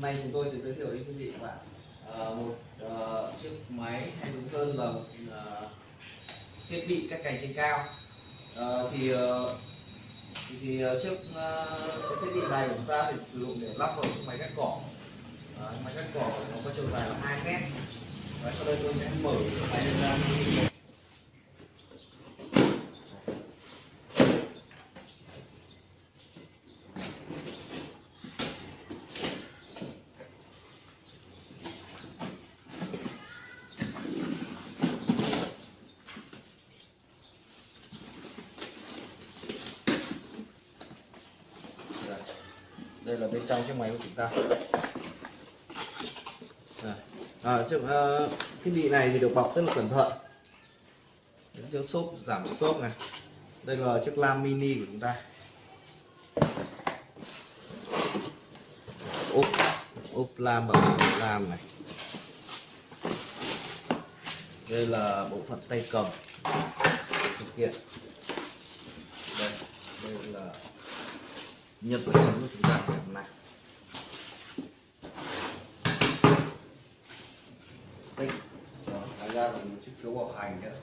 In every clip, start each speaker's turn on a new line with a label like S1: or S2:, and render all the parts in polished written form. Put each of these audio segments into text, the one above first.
S1: nay chúng tôi sẽ giới thiệu đến quý vị và các bạn một chiếc máy, hay đúng hơn là một thiết bị cắt cành trên cao. Trước cái thiết bị này chúng ta phải sử dụng để lắp vào chiếc máy cắt cỏ. Máy cắt cỏ nó có chiều dài là 2 mét. Và sau đây tôi sẽ mở chiếc máy lên ra. Đây là bên trong chiếc máy của chúng ta. Chiếc thiết bị này thì được bọc rất là cẩn thận. Chiếc xốp giảm xốp này. Đây là chiếc lam mini của chúng ta. Ốp lam bằng lam này. Đây là bộ phận tay cầm phụ kiện. Đây là nhân vật chính của chúng ta ngày hôm nay. Xích, ngoài ra còn một chiếc phiếu bảo hành nữa.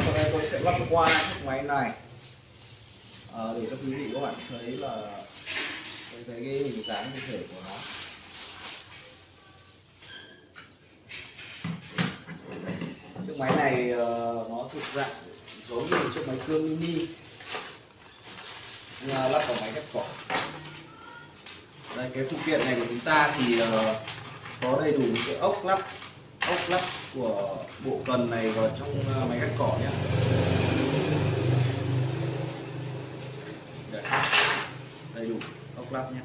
S1: Sau đây tôi sẽ lắp qua chiếc máy này để cho quý vị các bạn thấy cái hình dáng cụ thể của nó. Chiếc máy này nó thuộc dạng giống như một chiếc máy cưa mini lắp vào máy cắt cỏ. Đây, cái phụ kiện này của chúng ta thì có đầy đủ cái ốc lắp của bộ cần này vào trong máy cắt cỏ nhé. Đầy đủ ốc lắp nhé.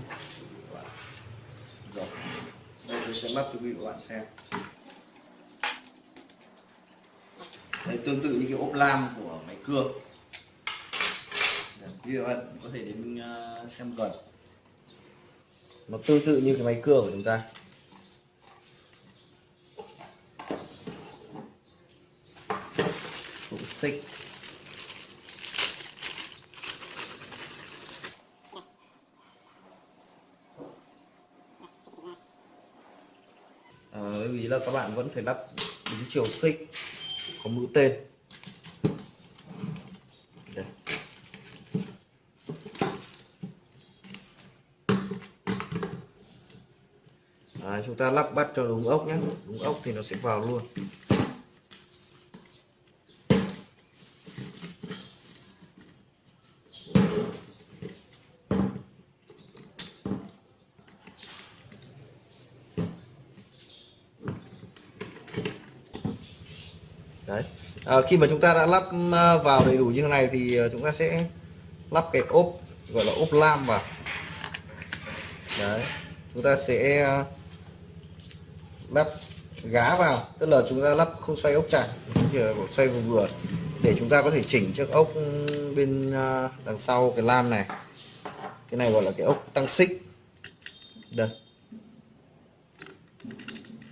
S1: Rồi, đây tôi sẽ lắp cho quý vị và bạn xem. Đây, tương tự như cái ốp lam của máy cưa. Quý vị và bạn có thể đến xem gần. Nó tương tự như cái máy cưa của chúng ta. Cũng xích. Lưu ý là các bạn vẫn phải lắp đúng chiều xích, có mũi tên. Đây. Chúng ta lắp bắt cho đúng ốc nhé. Đúng ốc thì nó sẽ vào luôn. Đấy. Khi mà chúng ta đã lắp vào đầy đủ như thế này thì chúng ta sẽ lắp cái ốp gọi là ốp lam vào. Đấy. Chúng ta sẽ lắp gá vào, tức là chúng ta lắp không xoay ốc chặt, chỉ xoay vừa vừa để chúng ta có thể chỉnh chiếc ốc bên đằng sau cái lam này. Cái này gọi là cái ốc tăng xích. Đây,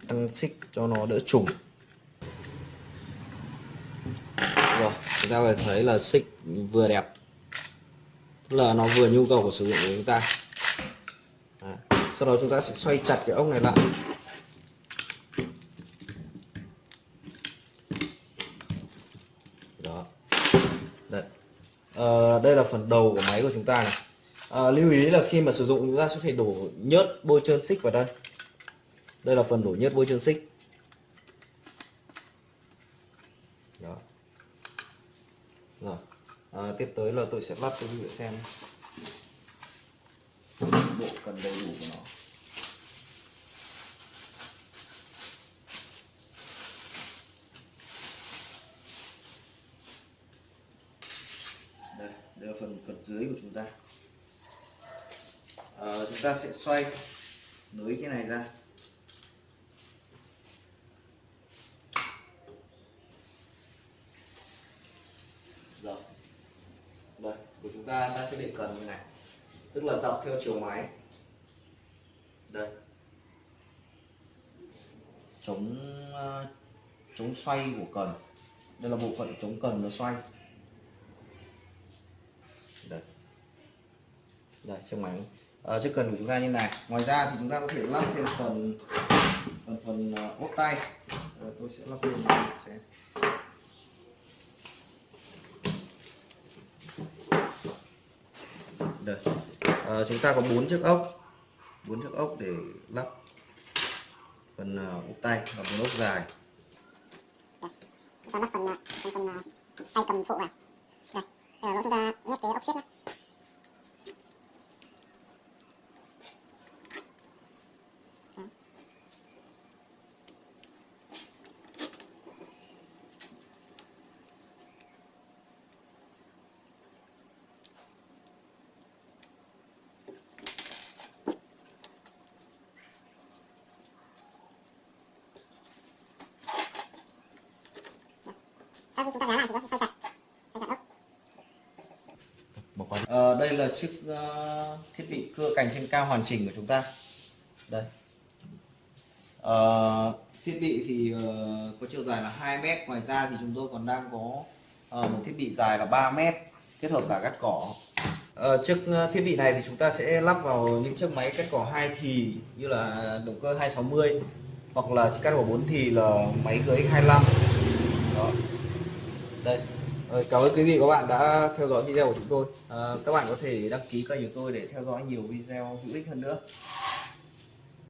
S1: tăng xích cho nó đỡ trùng. Rồi, chúng ta có thể thấy là xích vừa đẹp, tức là nó vừa nhu cầu của sử dụng của chúng ta. Sau đó chúng ta sẽ xoay chặt cái ốc này lại. Đó. Đây. Đây là phần đầu của máy của chúng ta này. Lưu ý là khi mà sử dụng chúng ta sẽ phải đổ nhớt bôi trơn xích vào đây. Đây là phần đổ nhớt bôi trơn xích. Đó. Rồi. Tiếp tới là tôi sẽ lắp cho quý vị xem bộ cần đầy đủ của nó. Đây là phần cần dưới của chúng ta. Chúng ta sẽ xoay nới cái này ra. Rồi. Đây, của chúng ta sẽ để cần như này, tức là dọc theo chiều máy. Đây. Chống xoay của cần. Đây là bộ phận chống cần nó xoay. Đây, chiếc máy chiếc cần của chúng ta như này. Ngoài ra thì chúng ta có thể lắp thêm phần ốp tay. Tôi sẽ lắp lên xem. Đây. Chúng ta có 4 chiếc ốc để lắp phần ốp tay và phần ốp dài.
S2: Chúng ta lắp phần tay cầm phụ vào. Đây, bây giờ chúng ta nhét cái ốc xiết nhé. Sau khi chúng ta gắn lại thì nó sẽ xoay chặt ốc.
S1: Đây là chiếc thiết bị cưa cành trên cao hoàn chỉnh của chúng ta. Đây. Thiết bị thì có chiều dài là 2 mét. Ngoài ra thì chúng tôi còn đang có một thiết bị dài là 3 mét kết hợp cả cắt cỏ. Chiếc thiết bị này thì chúng ta sẽ lắp vào những chiếc máy cắt cỏ 2 thì như là động cơ 260 hoặc là chiếc cắt cỏ 4 thì là máy GX25. Đó. Đây. Cảm ơn quý vị và các bạn đã theo dõi video của chúng tôi. Các bạn có thể đăng ký kênh của tôi để theo dõi nhiều video hữu ích hơn nữa.